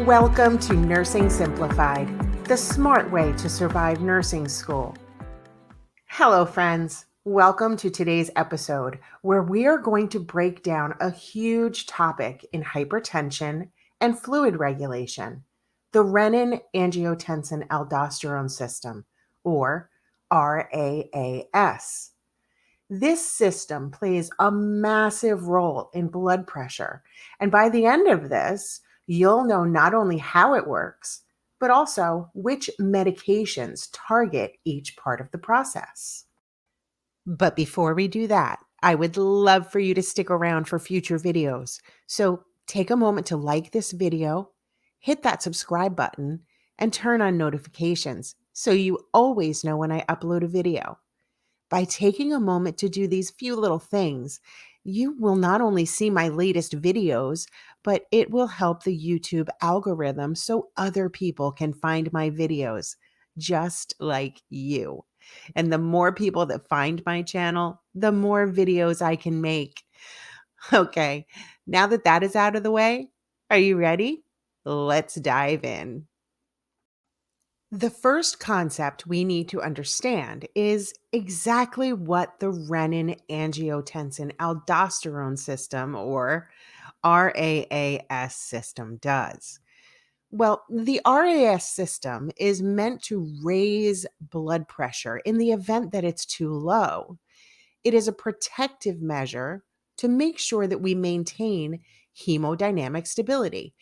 Welcome to Nursing Simplified, the smart way to survive nursing school. Hello, friends. Welcome to today's episode where we are going to break down a huge topic in hypertension and fluid regulation, the Renin Angiotensin Aldosterone System, or RAAS. This system plays a massive role in blood pressure, and by the end of this, you'll know not only how it works, but also which medications target each part of the process. But before we do that, I would love for you to stick around for future videos. So take a moment to like this video, hit that subscribe button, and turn on notifications so you always know when I upload a video. By taking a moment to do these few little things, you will not only see my latest videos, but it will help the YouTube algorithm so other people can find my videos just like you. And the more people that find my channel, the more videos I can make. Okay, now that that is out of the way, are you ready? Let's dive in. The first concept we need to understand is exactly what the Renin Angiotensin Aldosterone System, or RAAS system, does. Well, the RAAS system is meant to raise blood pressure in the event that it's too low. It is a protective measure to make sure that we maintain hemodynamic stability.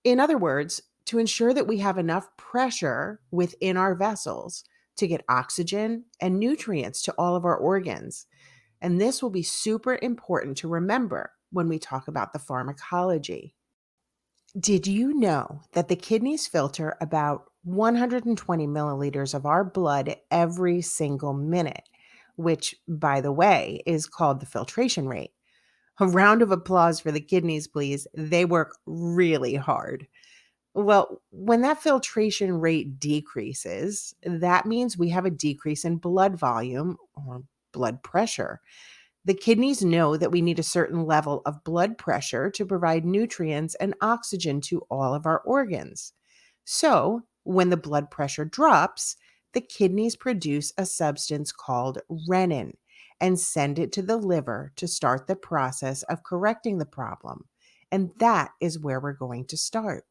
In other words, to ensure that we have enough pressure within our vessels to get oxygen and nutrients to all of our organs. And this will be super important to remember when we talk about the pharmacology. Did you know that the kidneys filter about 120 milliliters of our blood every single minute, which, by the way, is called the filtration rate? A round of applause for the kidneys, please. They work really hard. Well, when that filtration rate decreases, that means we have a decrease in blood volume or blood pressure. The kidneys know that we need a certain level of blood pressure to provide nutrients and oxygen to all of our organs. So, when the blood pressure drops, the kidneys produce a substance called renin and send it to the liver to start the process of correcting the problem. And that is where we're going to start.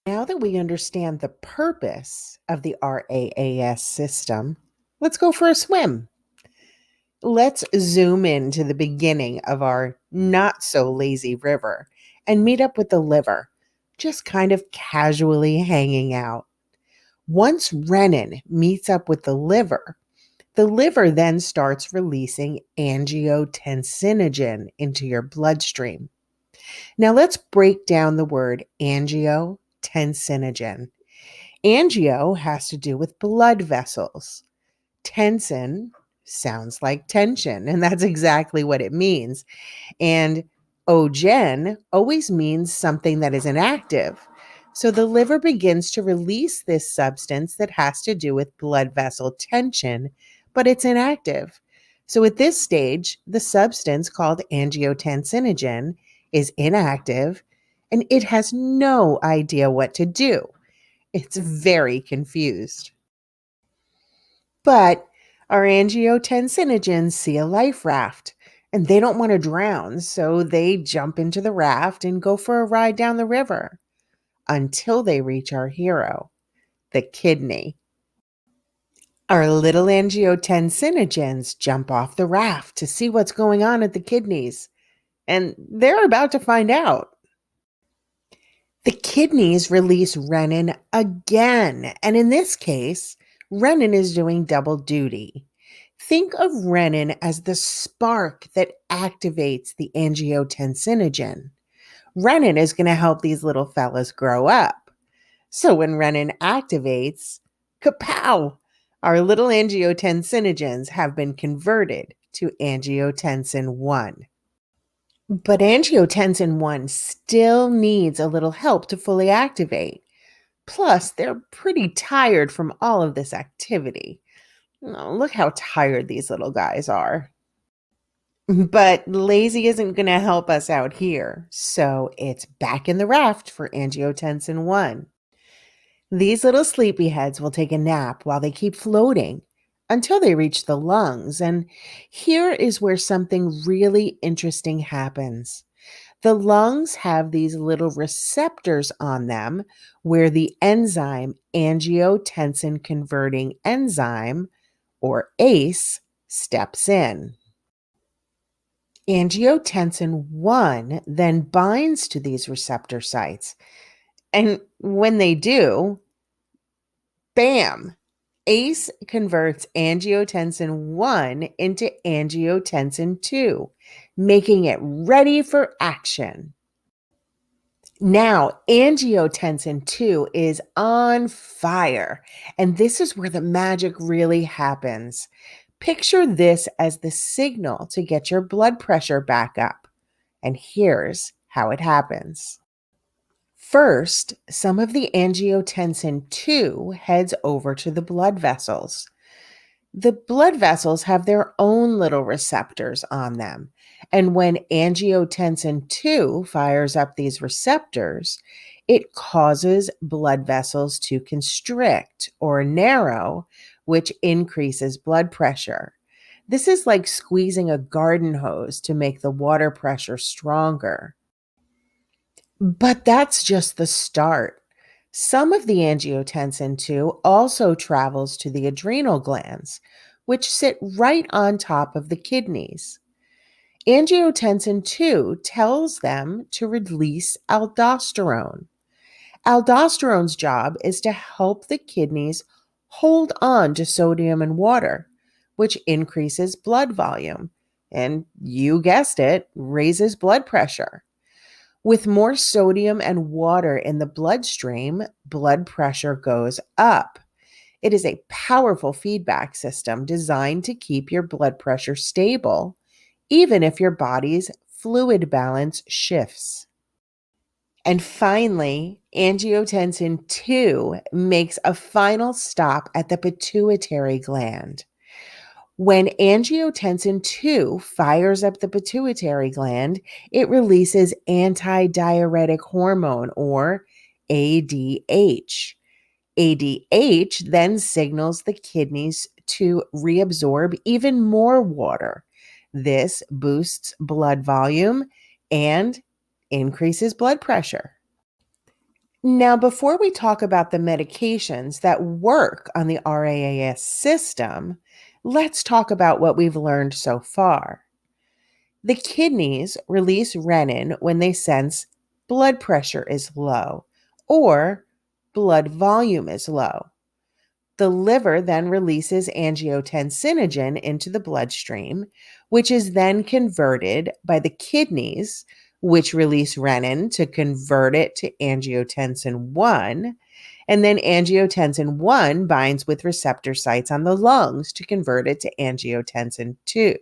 Now that we understand the purpose of the RAAS system, let's go for a swim. Let's zoom in to the beginning of our not so lazy river and meet up with the liver, just kind of casually hanging out. Once renin meets up with the liver then starts releasing angiotensinogen into your bloodstream. Now let's break down the word angiotensinogen. Angio has to do with blood vessels. Tensin sounds like tension, and that's exactly what it means. And ogen always means something that is inactive. So the liver begins to release this substance that has to do with blood vessel tension, but it's inactive. So at this stage, the substance called angiotensinogen is inactive and it has no idea what to do. It's very confused. But our angiotensinogens see a life raft and they don't want to drown, so they jump into the raft and go for a ride down the river until they reach our hero, the kidney. Our little angiotensinogens jump off the raft to see what's going on at the kidneys, and they're about to find out. The kidneys release renin again, and in this case, renin is doing double duty. Think of renin as the spark that activates the angiotensinogen. Renin is going to help these little fellas grow up. So when renin activates, kapow! Our little angiotensinogens have been converted to angiotensin 1. But angiotensin 1 still needs a little help to fully activate. Plus, they're pretty tired from all of this activity. Oh, look how tired these little guys are. But lazy isn't going to help us out here. So it's back in the raft for angiotensin 1. These little sleepyheads will take a nap while they keep floating until they reach the lungs. And here is where something really interesting happens. The lungs have these little receptors on them where the enzyme, angiotensin converting enzyme, or ACE, steps in. Angiotensin 1 then binds to these receptor sites. And when they do, bam, ACE converts angiotensin 1 into angiotensin 2, making it ready for action. Now, angiotensin 2 is on fire, and this is where the magic really happens. Picture this as the signal to get your blood pressure back up. And here's how it happens. First, some of the angiotensin 2 heads over to the blood vessels. The blood vessels have their own little receptors on them. And when angiotensin 2 fires up these receptors, it causes blood vessels to constrict or narrow, which increases blood pressure. This is like squeezing a garden hose to make the water pressure stronger. But that's just the start. Some of the angiotensin 2 also travels to the adrenal glands, which sit right on top of the kidneys. Angiotensin 2 tells them to release aldosterone. Aldosterone's job is to help the kidneys hold on to sodium and water, which increases blood volume and, you guessed it, raises blood pressure. With more sodium and water in the bloodstream, blood pressure goes up. It is a powerful feedback system designed to keep your blood pressure stable, even if your body's fluid balance shifts. And finally, angiotensin 2 makes a final stop at the pituitary gland. When angiotensin 2 fires up the pituitary gland, it releases antidiuretic hormone, or ADH. ADH then signals the kidneys to reabsorb even more water. This boosts blood volume and increases blood pressure. Now, before we talk about the medications that work on the RAAS system, let's talk about what we've learned so far. The kidneys release renin when they sense blood pressure is low or blood volume is low. The liver then releases angiotensinogen into the bloodstream, which is then converted by the kidneys, which release renin to convert it to angiotensin 1. And then angiotensin 1 binds with receptor sites on the lungs to convert it to angiotensin 2.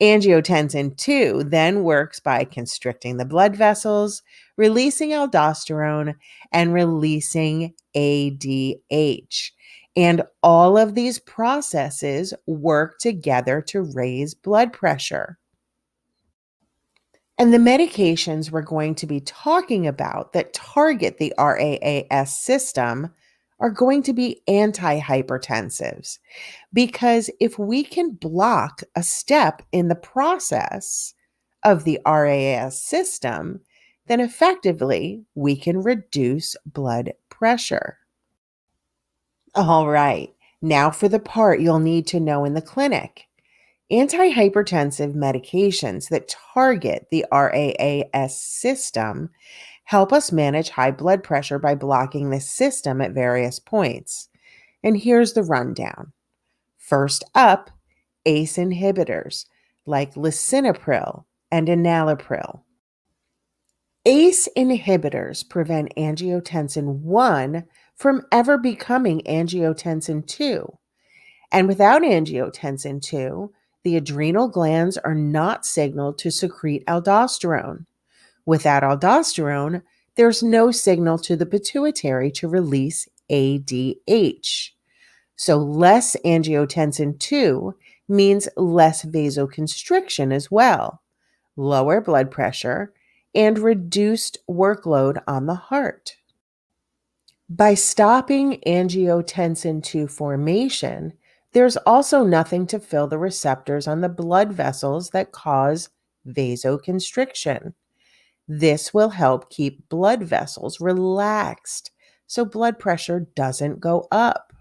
Angiotensin 2 then works by constricting the blood vessels, releasing aldosterone, and releasing ADH. And all of these processes work together to raise blood pressure. And the medications we're going to be talking about that target the RAAS system are going to be antihypertensives. Because if we can block a step in the process of the RAAS system, then effectively we can reduce blood pressure. All right, now for the part you'll need to know in the clinic. Antihypertensive medications that target the RAAS system help us manage high blood pressure by blocking the system at various points. And here's the rundown. First up, ACE inhibitors like lisinopril and enalapril. ACE inhibitors prevent angiotensin 1 from ever becoming angiotensin 2. And without angiotensin 2, the adrenal glands are not signaled to secrete aldosterone. Without aldosterone, there's no signal to the pituitary to release ADH. So less angiotensin 2 means less vasoconstriction as well, lower blood pressure, and reduced workload on the heart. By stopping angiotensin II formation, there's also nothing to fill the receptors on the blood vessels that cause vasoconstriction. This will help keep blood vessels relaxed so blood pressure doesn't go up.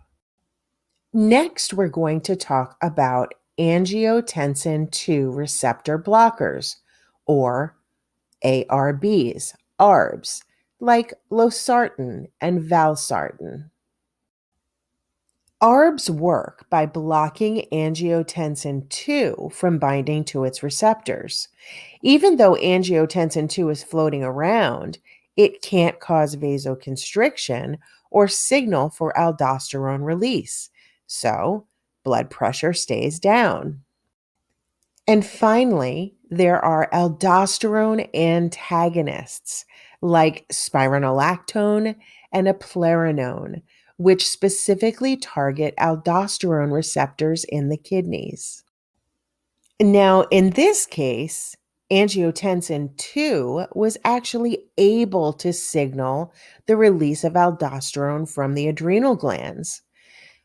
Next, we're going to talk about angiotensin II receptor blockers, or ARBs, like losartan and valsartan. ARBs work by blocking angiotensin II from binding to its receptors. Even though angiotensin II is floating around, it can't cause vasoconstriction or signal for aldosterone release, so blood pressure stays down. And finally, there are aldosterone antagonists like spironolactone and eplerenone, which specifically target aldosterone receptors in the kidneys. Now, in this case, angiotensin II was actually able to signal the release of aldosterone from the adrenal glands.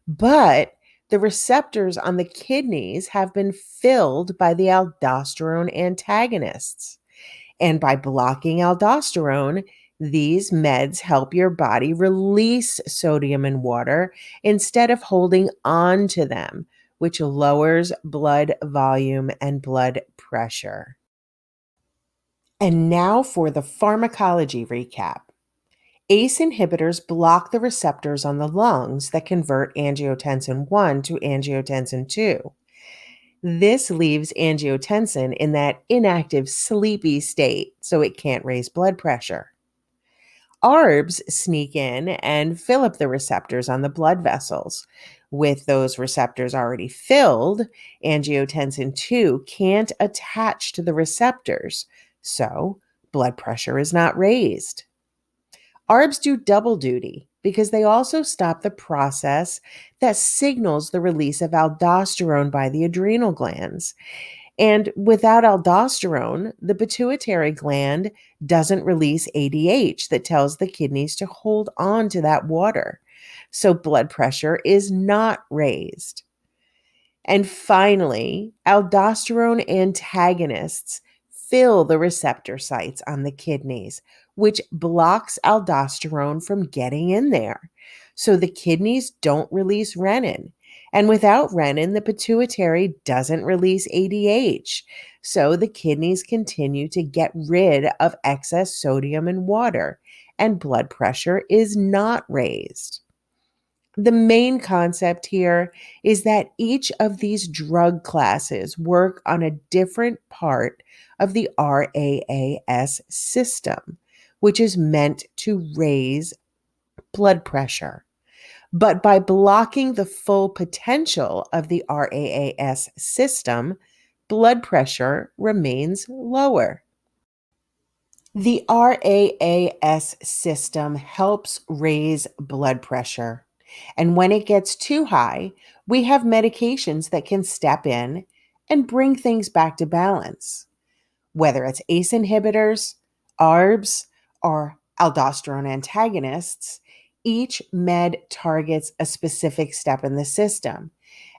But the receptors on the kidneys have been filled by the aldosterone antagonists. And by blocking aldosterone, these meds help your body release sodium and water instead of holding on to them, which lowers blood volume and blood pressure. And now for the pharmacology recap. ACE inhibitors block the receptors on the lungs that convert angiotensin I to angiotensin II. This leaves angiotensin in that inactive, sleepy state, so it can't raise blood pressure. ARBs sneak in and fill up the receptors on the blood vessels. With those receptors already filled, angiotensin II can't attach to the receptors, so blood pressure is not raised. ARBs do double duty because they also stop the process that signals the release of aldosterone by the adrenal glands. And without aldosterone, the pituitary gland doesn't release ADH that tells the kidneys to hold on to that water. So blood pressure is not raised. And finally, aldosterone antagonists fill the receptor sites on the kidneys, which blocks aldosterone from getting in there. So the kidneys don't release renin. And without renin, the pituitary doesn't release ADH. So the kidneys continue to get rid of excess sodium and water, and blood pressure is not raised. The main concept here is that each of these drug classes work on a different part of the RAAS system, which is meant to raise blood pressure. But by blocking the full potential of the RAAS system, blood pressure remains lower. The RAAS system helps raise blood pressure. And when it gets too high, we have medications that can step in and bring things back to balance. Whether it's ACE inhibitors, ARBs, or aldosterone antagonists, each med targets a specific step in the system.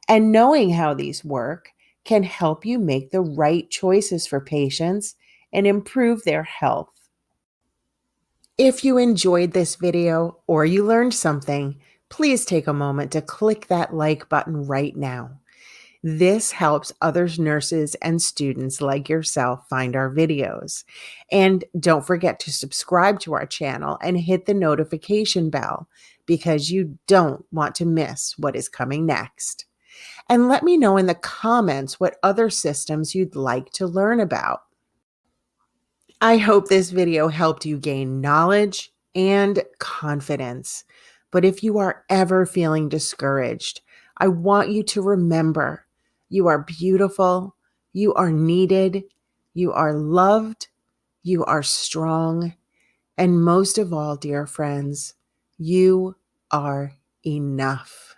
And knowing how these work can help you make the right choices for patients and improve their health. If you enjoyed this video or you learned something, please take a moment to click that like button right now. This helps other nurses and students like yourself find our videos. And don't forget to subscribe to our channel and hit the notification bell because you don't want to miss what is coming next. And let me know in the comments what other systems you'd like to learn about. I hope this video helped you gain knowledge and confidence. But if you are ever feeling discouraged, I want you to remember you are beautiful, you are needed, you are loved, you are strong, and most of all, dear friends, you are enough.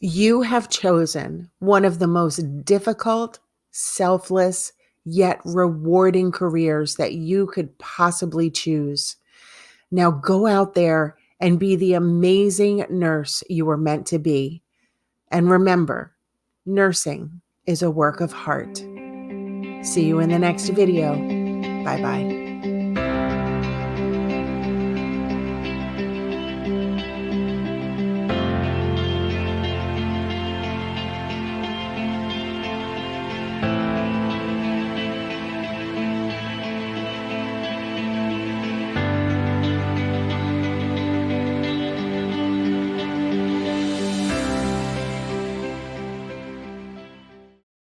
You have chosen one of the most difficult, selfless, yet rewarding careers that you could possibly choose. Now go out there and be the amazing nurse you were meant to be. And remember, nursing is a work of heart. See you in the next video. Bye-bye.